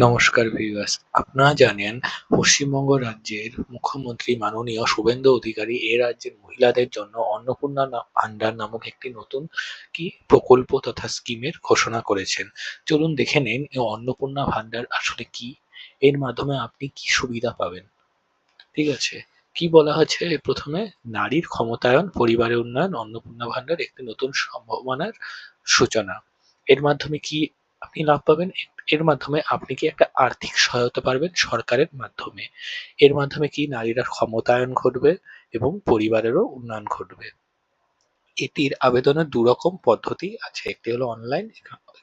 নমস্কার ভিউয়ার্স, আপনারা জানেন পশ্চিমবঙ্গ রাজ্যের মুখ্যমন্ত্রী মাননীয় শুভেন্দু অধিকারী এ রাজ্যের মহিলাদের জন্য অন্নপূর্ণা ভান্ডার নামক একটি নতুন প্রকল্প তথা স্কিমের ঘোষণা করেছেন। চলুন দেখে নিন এই অন্নপূর্ণা ভান্ডার আসলে কি, এর মাধ্যমে আপনি কি সুবিধা পাবেন। ঠিক আছে, কি বলা হচ্ছে প্রথমে, নারীর ক্ষমতায়ন, পরিবারের উন্নয়ন, অন্নপূর্ণা ভান্ডার একটি নতুন সম্ভাবনার সূচনা। এর মাধ্যমে কি আপনি লাভ পাবেন? এর মাধ্যমে আপনি কি একটা আর্থিক সহায়তা পাবেন সরকারের মাধ্যমে। এর মাধ্যমে কি নারীরা ক্ষমতায়ন ঘটবে এবং পরিবারেরও উন্নয়ন ঘটবে। এটির আবেদনের দুরকম পদ্ধতি আছে, একটি হলো অনলাইন,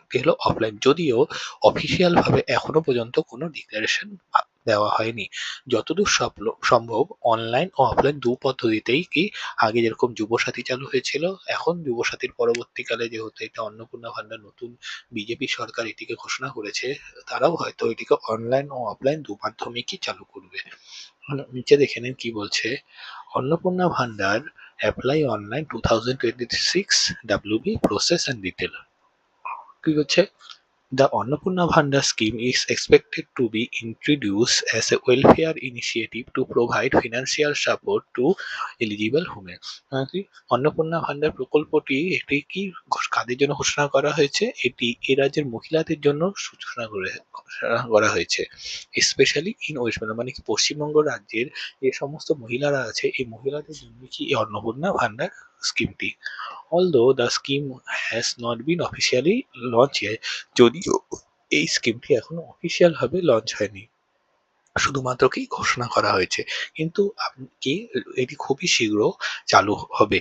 একটি হলো অফলাইন। যদিও অফিসিয়াল ভাবে এখনো পর্যন্ত কোনো ডিক্লারেশন দেওয়া হয়নি। যতদূর সম্ভব অনলাইন ও অফলাইন দু পদ্ধতিতেই কি, আগে যেরকম যুবসাথী চালু হয়েছিল, এখন যুবসাথীর পরবর্তীকালে যেহেতু এটা অন্নপূর্ণা ভান্ডার নতুন বিজেপি সরকার এটিকে ঘোষণা করেছে, তারাও হয়তো এটিকে অনলাইন ও অফলাইন দু মাধ্যমে কি চালু করবে। নিচে দেখে নিন কি বলছে। Annapurna Bhandar apply online 2026 WB process and detail. কি হচ্ছে, the Annapurna Bhandar scheme is expected to be introduced as a welfare initiative to provide financial support to eligible women. কি অন্নপূর্ণা ভান্ডার প্রকল্পটি এটি কি কাদের জন্য ঘোষণা করা হয়েছে? এটি এ রাজ্যের মহিলাদের জন্য ঘোষণা করা হয়েছে, স্পেশালি ইন ওয়েস্ট বেঙ্গল, মানে কি পশ্চিমবঙ্গ রাজ্যের যে সমস্ত মহিলারা আছে এই মহিলাদের জন্য কি এই অন্নপূর্ণা ভান্ডার স্কিমটি। Although the scheme has not been officially launched yet, যদিও এই স্কিমটি এখনো অফিসিয়াল ভাবে লঞ্চ হয়নি, শুধুমাত্র কি ঘোষণা করা হয়েছে, কিন্তু কি এটি খুবই শীঘ্র চালু হবে।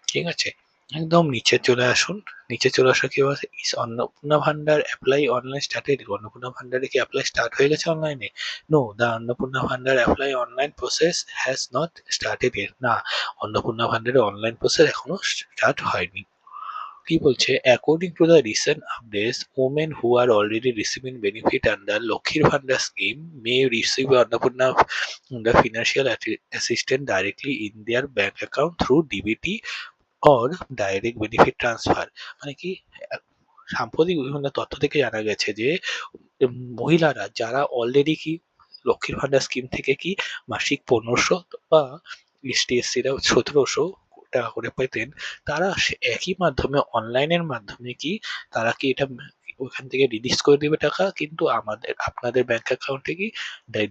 ঠিক আছে, একদম নিচে চলে আসুন। নিচে চলে আসা কি বলছে, is Annapurna Bhandar apply online started. Annapurna ভান্ডারে কি অ্যাপ্লাই স্টার্ট হয়ে গেছে অনলাইনে? No, the Annapurna Bhandar apply online process has not started yet. না, অন্নপূর্ণা ভান্ডারের অনলাইন প্রসেস এখনো স্টার্ট হয়নি। কি বলছে, according to the recent updates, women who are already receiving benefit under Lakhir Bhandar scheme may receive Annapurna the financial assistance directly in their bank account through DBT or direct benefit transfer। মানে কি, সাম্প্রতিক বিভিন্ন তথ্য থেকে জানা গেছে যে মহিলারা যারা অলরেডি কি লক্ষ্মীর ভান্ডার স্কিম থেকে কি মাসিক 1500 বা এসটি/এসসিরা 1700 টাকা করে পেতেন, তারা একই মাধ্যমে অনলাইনের মাধ্যমে কি তারা কি এটা ওখান থেকে রিলিজ করে দিবে টাকা, কিন্তু আপনাদের ব্যাংক অ্যাকাউন্টে কি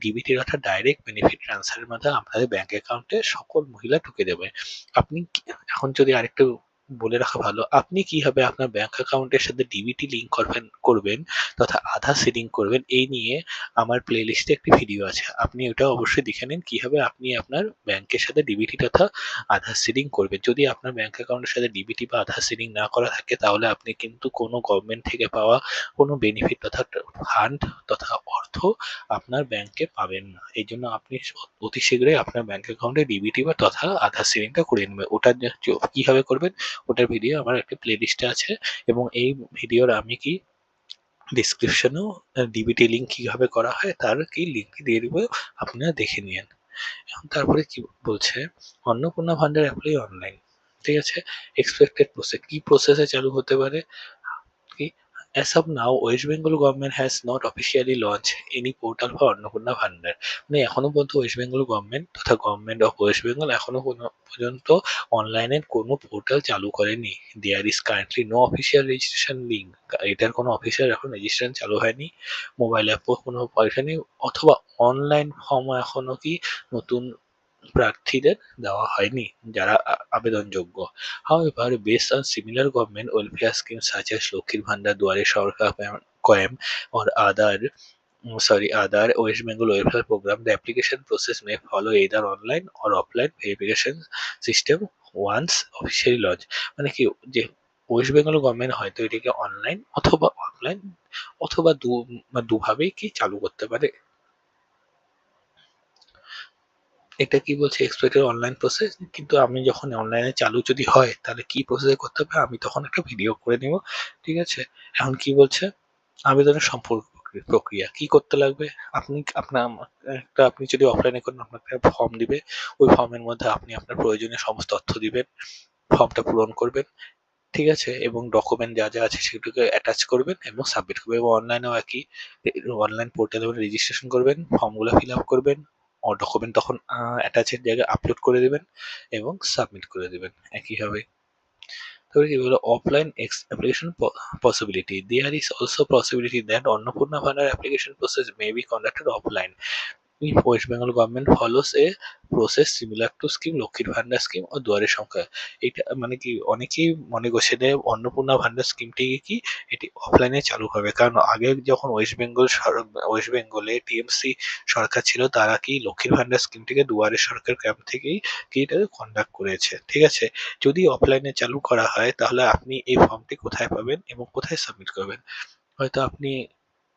ডিবিটির অর্থাৎ ডাইরেক্ট বেনিফিট ট্রান্সফারের মাধ্যমে আপনাদের ব্যাংক অ্যাকাউন্টে সকল মহিলা ঢুকে দেবে। আপনি এখন যদি আরেকটু বলে রাখা ভালো, আপনি কিভাবে আপনার ব্যাংক অ্যাকাউন্টের সাথে ডিবিটি লিঙ্ক করবেন তথা আধার সিডিং করবেন, এই নিয়ে আমার প্লে লিস্টে একটি ভিডিও আছে, আপনি ওটা অবশ্যই দেখে নিন কিভাবে আপনি আপনার ব্যাংকের সাথে ডিবিটি তথা আধার সিডিং করবেন। যদি আপনার ব্যাংক অ্যাকাউন্টের সাথে ডিবিটি বা আধার সিডিং না করা থাকে, তাহলে আপনি কিন্তু কোনো গভর্নমেন্ট থেকে পাওয়া কোনো বেনিফিট তথা ফান্ড তথা অর্থ আপনার ব্যাংকে পাবেন না। এই জন্য আপনি অতি শীঘ্রই আপনার ব্যাংক অ্যাকাউন্টে ডিবিটি বা তথা আধার সিডিংটা করে নেবেন। ওটা কিভাবে করবেন ওটার ভিডিও আমার একটা প্লে লিস্টে আছে, এবং এই ভিডিওর আমি কি ডিসক্রিপশনেও ডিবিটি লিঙ্ক কিভাবে করা হয় তার কি লিঙ্ক দিয়ে দিব, আপনারা দেখে নিন। এখন তারপরে কি বলছে, অন্নপূর্ণা ভান্ডার অ্যাপ্লাই অনলাইন। ঠিক আছে, এক্সপেক্টেড প্রসেস, কি প্রসেসে চালু হতে পারে কি। As of now, West Bengal government has not officially launched any portal for Annapurna Bhandar। মানে এখনো পর্যন্ত ওয়েস্ট বেঙ্গল গভর্নমেন্ট তথা গভর্নমেন্ট অফ ওয়েস্ট বেঙ্গল এখনো পর্যন্ত অনলাইনের কোনো পোর্টাল চালু করেনি। There is currently no official registration link. এটার কোনো অফিসিয়াল এখন রেজিস্ট্রেশন চালু হয়নি, মোবাইল অ্যাপও কোনো পয়সা নেই, অথবা অনলাইন ফর্মও এখনো কি নতুন প্রার্থীদের দেওয়া হয়নি যারা আবেদনযোগ্য। However, based on similar government welfare schemes such as Lokhir Bhandar, Duare Sarkar Coam or other West Bengal welfare program, the application process may follow either online or offline verification system once officially launched। মানে কি, যে West Bengal government হয়তো এটাকে online অথবা offline অথবা দুভাবেই কি চালু করতে পারে। এটা কি বলছে, এক্সপেক্টেড অনলাইন প্রসেস, কিন্তু আমি যখন অনলাইনে চালু যদি হয় তাহলে কি প্রসেস করতে হবে আমি তখন একটা ভিডিও করে নিব। ঠিক আছে, এখন কি বলছে, আবেদনের সম্পর্ক প্রক্রিয়া কি করতে লাগবে। আপনি যদি অফলাইনে করেন আপনাকে একটা ফর্ম দিবে, ওই ফর্মের মধ্যে আপনি আপনার প্রয়োজনীয় সমস্ত তথ্য দিবেন, ফর্মটা পূরণ করবেন, ঠিক আছে? এবং ডকুমেন্ট যা আছে সেগুলোকে অ্যাটাচ করবেন এবং সাবমিট করবেন এবং অনলাইনেও একই অনলাইন পোর্টালে রেজিস্ট্রেশন করবেন, ফর্মগুলো ফিল আপ করবেন, ডকুমেন্ট তখন অ্যাটাচের জায়গায় আপলোড করে দিবেন এবং সাবমিট করে দিবেন একইভাবে। তারপরে কি বলল offline application possibility. There is also possibility that Annapurna Bhandar application process may be conducted offline. If West Bengal government follows a process similar to scheme লক্ষ্মীর ভান্ডার স্কিম ও দুয়ারে সংখ্যা। এটা মানে কি অনেকেই মনে করছে যে অন্নপূর্ণা ভান্ডার স্কিমটিকে কি এটি অফলাইনে চালু হবে, কারণ আগে যখন ওয়েস্ট বেঙ্গলে টিএমসি সরকার ছিল তারা কি লক্ষ্মীর ভান্ডার স্কিমটিকে দুয়ারে সরকার ক্যাম্প থেকেই কি এটা কন্ডাক্ট করেছে। ঠিক আছে, যদি অফলাইনে চালু করা হয় তাহলে আপনি এই ফর্মটি কোথায় পাবেন এবং কোথায় সাবমিট করবেন? হয়তো আপনি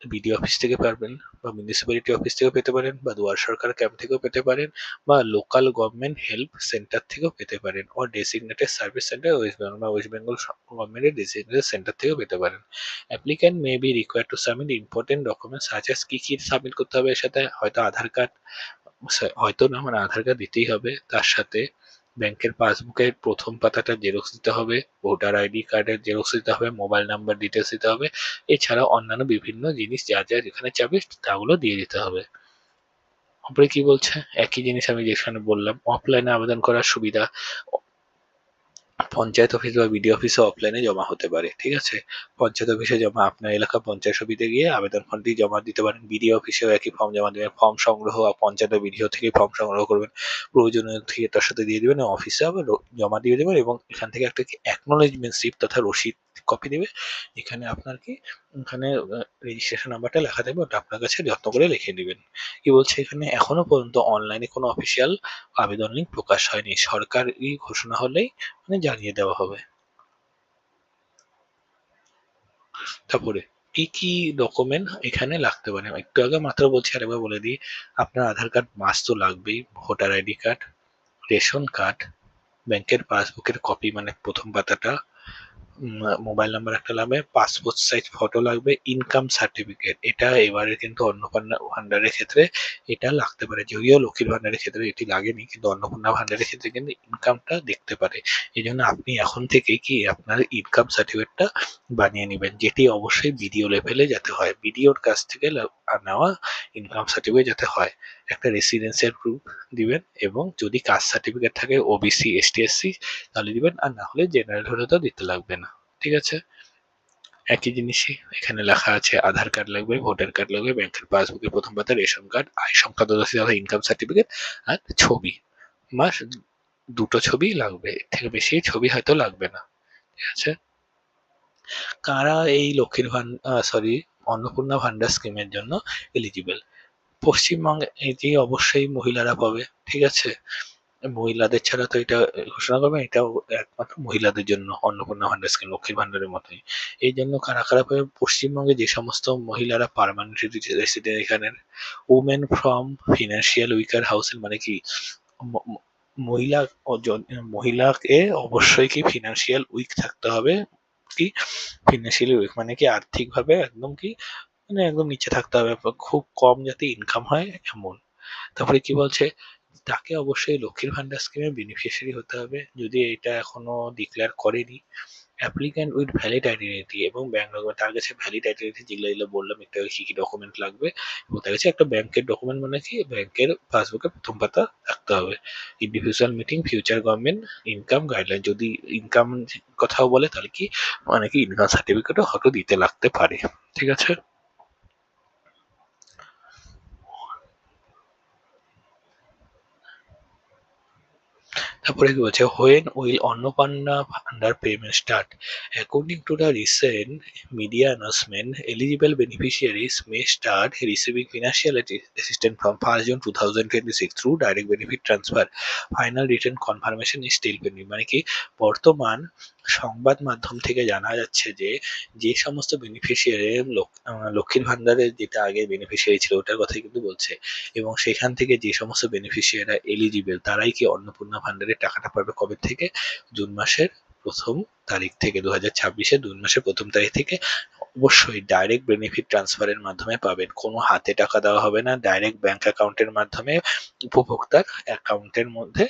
বিডিও অফিস থেকে পারবেন বা মিউনিসিপ্যালিটি অফিস থেকেও পেতে পারেন বা দুয়ার সরকার ক্যাম্প থেকেও পেতে পারেন বা লোকাল গভর্নমেন্ট হেল্প সেন্টার থেকেও পেতে পারেন ও ডেসিগনেটেড সার্ভিস সেন্টার ওয়েস্ট বেঙ্গল বা ওয়েস্ট বেঙ্গল গভর্নমেন্টের ডেসিগনেটেড সেন্টার থেকেও পেতে পারেন। Applicant may be required to submit important documents such as কি কি সাবমিট করতে হবে এর সাথে হয়তো আধার কার্ড, হয়তো না মানে আধার কার্ড দিতেই হবে, তার সাথে ব্যাংকের পাসবুকের প্রথম পাতাটা জেরক্স দিতে হবে, ভোটার আইডি কার্ডের জেরক্স দিতে হবে, মোবাইল নাম্বার ডিটেলস দিতে হবে, এছাড়াও অন্যান্য বিভিন্ন জিনিস যা যা যেখানে চাবে তাগুলো দিয়ে দিতে হবে। তারপরে কি বলছে, একই জিনিস আমি যেখানে বললাম অফলাইনে আবেদন করার সুবিধা, পঞ্চায়েত অফিস বা বিডিও অফিসে অফলাইনে জমা হতে পারে। ঠিক আছে, পঞ্চায়েত অফিসে জমা আপনার এলাকা পঞ্চায়েত সমিতিতে গিয়ে আবেদন ফর্মটি জমা দিতে পারেন, বিডিও অফিসেও একই ফর্ম জমা দেবেন, ফর্ম সংগ্রহ পঞ্চায়েত বিডিও থেকে ফর্ম সংগ্রহ করবেন, প্রয়োজনীয় থেকে তার সাথে দিয়ে দিবেন অফিসে আবার জমা দিয়ে দেবেন এবং এখান থেকে একটা কি অ্যাকনোলেজমেন্ট স্লিপ তথা রসিদ কপি দেবে, এখানে আপনার কি এখানে রেজিস্ট্রেশন নাম্বারটা লেখা থাকবে, ওটা আপনার কাছে যত্ন করে লিখে নেবেন। কি বলছে এখানে, এখনো পর্যন্ত অনলাইনে কোনো অফিসিয়াল আবেদন লিঙ্ক প্রকাশ হয়নি, সরকারি ঘোষণা হলেই মানে জানিয়ে দেওয়া হবে। তারপরে কি কি ডকুমেন্ট এখানে লাগতে পারে একটু আগে মাত্র বলছি আরেকবার বলে দিই, আপনার আধার কার্ড মাস্ট তো লাগবেই, voter ID card, ration card, ব্যাংকের পাসবুকের কপি মানে প্রথম পাতাটা, মোবাইল নাম্বার একটা লাগবে, পাসপোর্ট সাইজ ফটো লাগবে, ইনকাম সার্টিফিকেট, এটা এবারে কিন্তু অন্নপূর্ণা ভান্ডারের ক্ষেত্রে এটা লাগতে পারে, যদিও লক্ষ্মীর ভান্ডারের ক্ষেত্রে এটি লাগেনি কিন্তু অন্নপূর্ণা ভান্ডারের ক্ষেত্রে কিন্তু ইনকামটা দেখতে পারে। এই জন্য আপনি এখন থেকে কি আপনার ইনকাম সার্টিফিকেটটা বানিয়ে নেবেন, যেটি অবশ্যই বিডিও লেভেলে যাতে হয়, বিডিওর কাছ থেকে নেওয়া ইনকাম সার্টিফিকেট যাতে হয়, একটা রেসিডেন্সিয়াল প্রুফ দিবেন এবং যদি কাস্ট সার্টিফিকেট থাকে ওবিসি এসটি এসসি তাহলে দিবেন, আর না হলে জেনারেল হলে তো দিতে লাগবে না। ঠিক আছে, একই জিনিসই এখানে লেখা আছে, আধার কার্ড লাগবে, ভোটার কার্ড লাগবে, ব্যাংকের পাসবুকের প্রথম পাতা, রেশন কার্ড, আয় সংক্রান্ত ইনকাম সার্টিফিকেট আর ছবি, মাস দুটো ছবি লাগবে, এর থেকে বেশি ছবি হয়তো লাগবে না। ঠিক আছে, কারা এই লক্ষ্মীর ভান্ডার সরি অন্নপূর্ণা ভান্ডার স্কিমের জন্য এলিজিবল? পশ্চিমবঙ্গে এটি অবশ্যই মহিলারা পাবে। ঠিক আছে, মহিলাদের ছাড়া তো এটা ঘোষণা করবে, এটাও একমাত্র মহিলাদের জন্য অন্নপূর্ণা ভান্ডার স্কিম লক্ষ্মীর ভান্ডারের মতোই। এই জন্য কারা কারা পাবে, পশ্চিমবঙ্গে যে সমস্ত মহিলারা পার্মানেন্ট রেসিডেন্ট এখানের, উমেন ফ্রম ফিনান্সিয়াল উইকার হাউসের মানে কি ম- ম- মহিলা মহিলাকে অবশ্যই কি ফিনান্সিয়াল উইক থাকতে হবে, কি ফিনান্সিয়ালি উইক মানে কি আর্থিকভাবে একদম কি মানে একদম নিচে থাকতে হবে, খুব কম যাতে ইনকাম হয় এমন। তারপরে কি বলছে, তাকে অবশ্যই লক্ষ্মীর ভান্ডার স্কিমের বেনিফিশিয়ারি হতে হবে, যদি এটা এখনো ডিক্লেয়ার করেনি। অ্যাপ্লিক্যান্ট উইথ ভ্যালিড আইডেন্টিটি এবং ব্যাংক তার কাছে ভ্যালিড আইডেন্টিটি যেগুলো যেগুলো বললাম একটু আগে কি কি ডকুমেন্ট লাগবে, এবং তার কাছে একটা ব্যাংকের ডকুমেন্ট মানে কি ব্যাংকের পাসবুকের প্রথম পাতা থাকতে হবে। Individual meeting future government income guideline, যদি ইনকাম কথাও বলে তাহলে কি মানে কি ইনকাম সার্টিফিকেটও হয়তো দিতে লাগতে পারে। ঠিক আছে, তারপরে কি বলছে, when will Annapurna Bhandar payment start? According to the recent media announcement, eligible beneficiaries may start receiving financial assistance from 1st June 2026 through direct benefit transfer. Final written confirmation is still pending. মানে কি বর্তমান সংবাদ মাধ্যম থেকে জানা যাচ্ছে যে যে সমস্ত বেনিফিশিয়ারি লক্ষ্মীর ভান্ডারের যেটা আগে বেনিফিশিয়ারি ছিল ওটার কথাই কিন্তু বলছে, এবং সেখান থেকে যে সমস্ত বেনিফিশিয়ারিরা এলিজিবল তারাই কি অন্নপূর্ণা ভান্ডারের টাকাটা পাবে কবে থেকে, জুন মাসের প্রথম তারিখ থেকে, 2026 জুন মাসের প্রথম তারিখ থেকে অবশ্যই ডাইরেক্ট বেনিফিট ট্রান্সফারের মাধ্যমে পাবেন, কোনো হাতে টাকা দেওয়া হবে না, ডাইরেক্ট ব্যাংক অ্যাকাউন্টের মাধ্যমে উপভোক্তার অ্যাকাউন্টের মধ্যে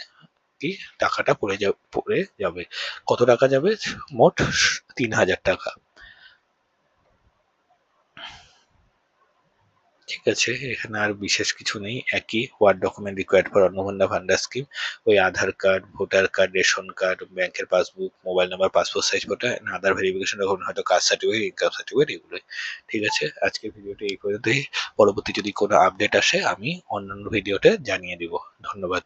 কি টাকাটা পড়ে যাবে। কত টাকা যাবে? মোট ৩,০০০ টাকা। ঠিক আছে, এখানে আর বিশেষ কিছু নেই, একই what document required for Annapurna Bhandar scheme, ওই Aadhaar card, voter card, ration card, ব্যাংকের passbook, mobile number, passport size photo, Aadhaar verification document, হয়তো কাস্ট সার্টিফিকেট, ইনকাম সার্টিফিকেট, এগুলোই। ঠিক আছে, আজকের ভিডিওটা এই পর্যন্তই। পরবর্তী যদি কোনো আপডেট আসে আমি অন্যান্য ভিডিওতে জানিয়ে দিব। ধন্যবাদ।